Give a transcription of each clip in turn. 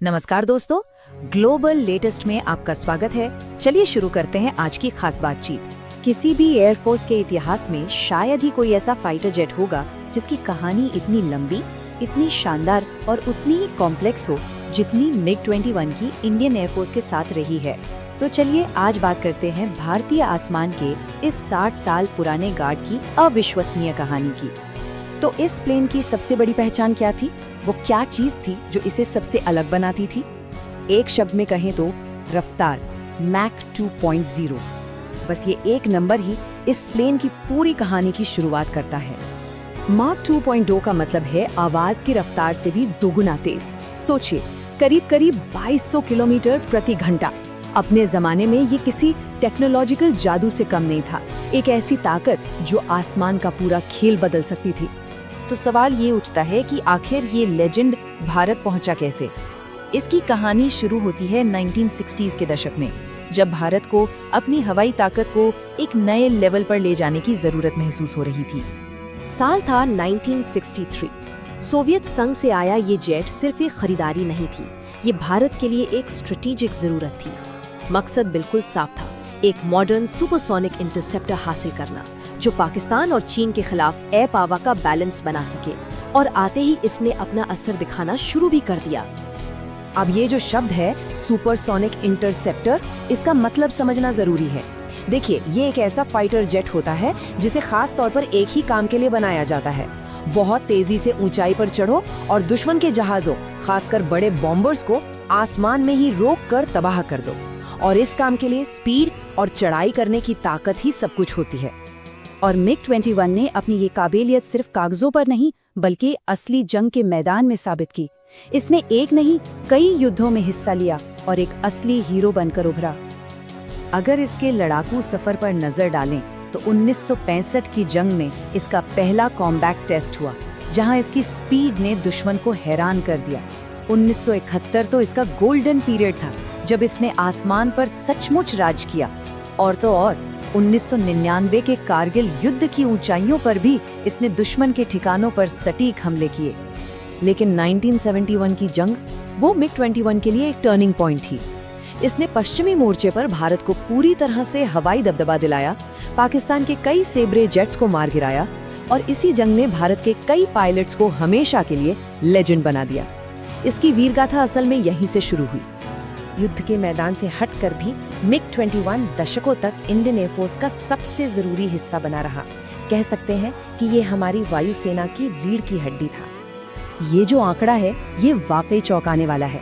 नमस्कार दोस्तों, global latest में आपका स्वागत है। चलिए शुरू करते हैं आज की खास बातचीत। किसी भी एयरफोर्स के इतिहास में शायद ही कोई ऐसा फाइटर जेट होगा जिसकी कहानी इतनी लंबी, इतनी शानदार और उतनी ही कॉम्प्लेक्स हो जितनी MiG-21 की इंडियन एयरफोर्स के साथ रही है। तो चलिए आज बात करते हैं भारतीय आसमान के इस 60 साल पुराने गार्ड की अविश्वसनीय कहानी की। तो इस प्लेन की सबसे बड़ी पहचान क्या थी? वो क्या चीज थी जो इसे सबसे अलग बनाती थी? एक शब्द में कहें तो रफ्तार, मैक 2.0। बस ये एक नंबर ही इस प्लेन की पूरी कहानी की शुरुआत करता है। माक 2.0 का मतलब है आवाज की रफ्तार से भी दोगुना तेज। सोचिए, करीब करीब 2200 किलोमीटर प्रति घंटा। अपने जमाने में ये किसी टेक्नोलॉजिकल जादू से कम नहीं था। एक ऐसी ताकत जो आसमान का पूरा खेल बदल सकती थी। तो सवाल ये उठता है कि आखिर ये लेजेंड भारत पहुंचा कैसे? इसकी कहानी शुरू होती है 1960s के दशक में, जब भारत को अपनी हवाई ताकत को एक नए लेवल पर ले जाने की जरूरत महसूस हो रही थी। साल था 1963। सोवियत संघ से आया ये जेट सिर्फ एक खरीदारी नहीं थी, ये भारत के लिए एक स्ट्रेटेजिक जरूरत थी। मकसद बिल्कुल साफ था, एक मॉडर्न सुपरसोनिक इंटरसेप्टर हासिल करना जो पाकिस्तान और चीन के खिलाफ एयर पावर का बैलेंस बना सके। और आते ही इसने अपना असर दिखाना शुरू भी कर दिया। अब ये जो शब्द है सुपरसोनिक इंटरसेप्टर, इसका मतलब समझना जरूरी है। देखिए, ये एक ऐसा फाइटर जेट होता है जिसे खास तौर पर एक ही काम के लिए बनाया जाता है। बहुत तेजी से ऊंचाई पर चढ़ो और दुश्मन के जहाजों, खासकर बड़े बॉम्बर्स को आसमान में ही रोक कर तबाह कर दो। और इस काम के लिए स्पीड और चढ़ाई करने की ताकत ही सब कुछ होती है। और MiG-21 ने अपनी ये काबिलियत सिर्फ कागजों पर नहीं बल्कि असली जंग के मैदान में साबित की। इसने एक नहीं कई युद्धों में हिस्सा लिया और एक असली हीरो बनकर उभरा। अगर इसके लड़ाकू सफर पर नजर डालें तो 1965 की जंग में इसका पहला कॉम्बैट टेस्ट हुआ, जहां इसकी स्पीड ने दुश्मन को हैरान कर दिया। 1971 तो इसका गोल्डन पीरियड था, जब इसने आसमान पर सचमुच राज किया। और तो और 1999 के कारगिल युद्ध की ऊंचाइयों पर भी इसने दुश्मन के ठिकानों पर सटीक हमले किए। लेकिन 1971 की जंग वो MiG-21 के लिए एक टर्निंग पॉइंट थी। इसने पश्चिमी मोर्चे पर भारत को पूरी तरह से हवाई दबदबा दिलाया, पाकिस्तान के कई सेब्रे जेट्स को मार गिराया और इसी जंग ने भारत के कई पायलट्स को हमेशा के लिए लेजेंड बना दिया। इसकी वीरगाथा असल में यहीं से शुरू हुई। युद्ध के मैदान से हटकर भी MiG-21 दशकों तक इंडियन एयरफोर्स का सबसे जरूरी हिस्सा बना रहा। कह सकते हैं कि ये हमारी वायुसेना की रीढ़ की हड्डी था। ये जो आंकड़ा है, ये वाकई चौंकाने वाला है।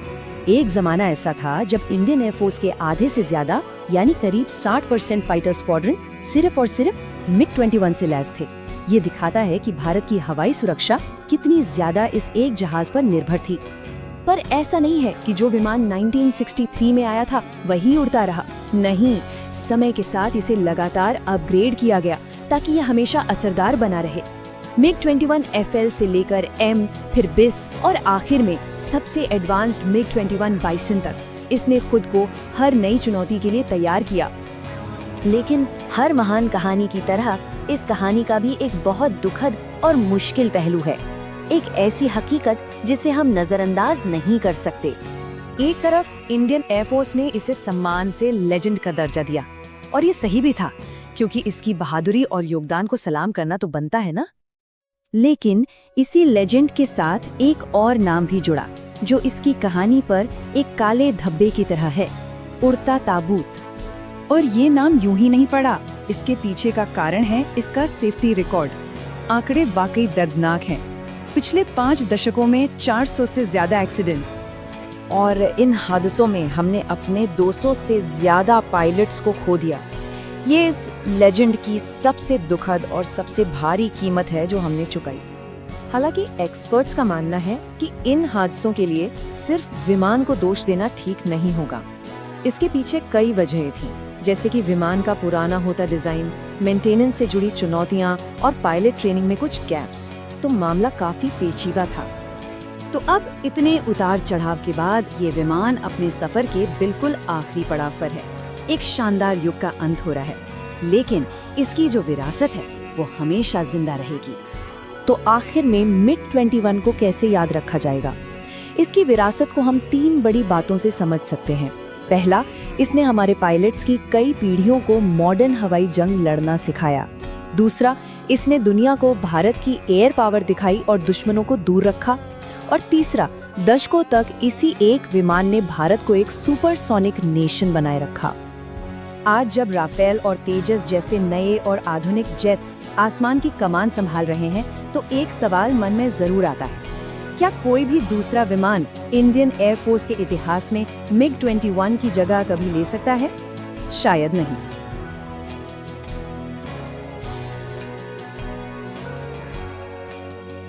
एक जमाना ऐसा था जब इंडियन एयरफोर्स के आधे से ज्यादा यानी करीब 60% फाइटर स्क्वाड्रन सिर्फ और सिर्फ MiG-21 से लैस थे। ये दिखाता है कि भारत की हवाई सुरक्षा कितनी ज्यादा इस एक जहाज पर निर्भर थी। पर ऐसा नहीं है कि जो विमान 1963 में आया था वही उड़ता रहा। नहीं, समय के साथ इसे लगातार अपग्रेड किया गया ताकि यह हमेशा असरदार बना रहे। MiG-21 FL से लेकर M, फिर BIS और आखिर में सबसे एडवांस्ड MiG-21 बाइसन तक इसने खुद को हर नई चुनौती के लिए तैयार किया। लेकिन हर महान कहानी की तरह इस कहानी का भी एक बहुत दुखद और मुश्किल पहलू है। एक ऐसी हकीकत जिसे हम नजरअंदाज नहीं कर सकते। एक तरफ इंडियन एयरफोर्स ने इसे सम्मान से लेजेंड का दर्जा दिया, और ये सही भी था, क्योंकि इसकी बहादुरी और योगदान को सलाम करना तो बनता है ना। लेकिन इसी लेजेंड के साथ एक और नाम भी जुड़ा, जो इसकी कहानी पर एक काले धब्बे की तरह है, उड़ता ताबूत। और ये नाम यूं ही नहीं पड़ा, इसके पीछे का कारण है इसका सेफ्टी रिकॉर्ड। आंकड़े वाकई दर्दनाक हैं। पिछले 5 दशकों में 400 से ज्यादा एक्सीडेंट्स, और इन हादसों में हमने अपने 200 से ज्यादा पायलट्स को खो दिया। ये इस लेजेंड की सबसे दुखद और सबसे भारी कीमत है जो हमने चुकाई। हालांकि एक्सपर्ट्स का मानना है कि इन हादसों के लिए सिर्फ विमान को दोष देना ठीक नहीं होगा। इसके पीछे कई वजहें थीं, जैसे कि विमान का पुराना होता डिजाइन, मेंटेनेंस से जुड़ी चुनौतियां और पायलट ट्रेनिंग में कुछ गैप्स। तो मामला काफी पेचीदा था। तो अब इतने उतार चढ़ाव के बाद ये विमान अपने सफर के बिल्कुल आखिरी पड़ाव पर है। एक शानदार युग का अंत हो रहा है, लेकिन इसकी जो विरासत है वो हमेशा जिंदा रहेगी। तो आखिर में MiG-21 को कैसे याद रखा जाएगा? इसकी विरासत को हम 3 बड़ी बातों से समझ सकते हैं। पहला, इसने हमारे पायलट्स की कई पीढ़ियों को मॉडर्न हवाई जंग लड़ना सिखाया। दूसरा, इसने दुनिया को भारत की एयर पावर दिखाई और दुश्मनों को दूर रखा। और तीसरा, दशकों तक इसी एक विमान ने भारत को एक सुपरसोनिक नेशन बनाए रखा। आज जब राफेल और तेजस जैसे नए और आधुनिक जेट्स आसमान की कमान संभाल रहे हैं, तो एक सवाल मन में जरूर आता है, क्या कोई भी दूसरा विमान इंडियन एयरफोर्स के इतिहास में MiG-21 की जगह कभी ले सकता है? शायद नहीं।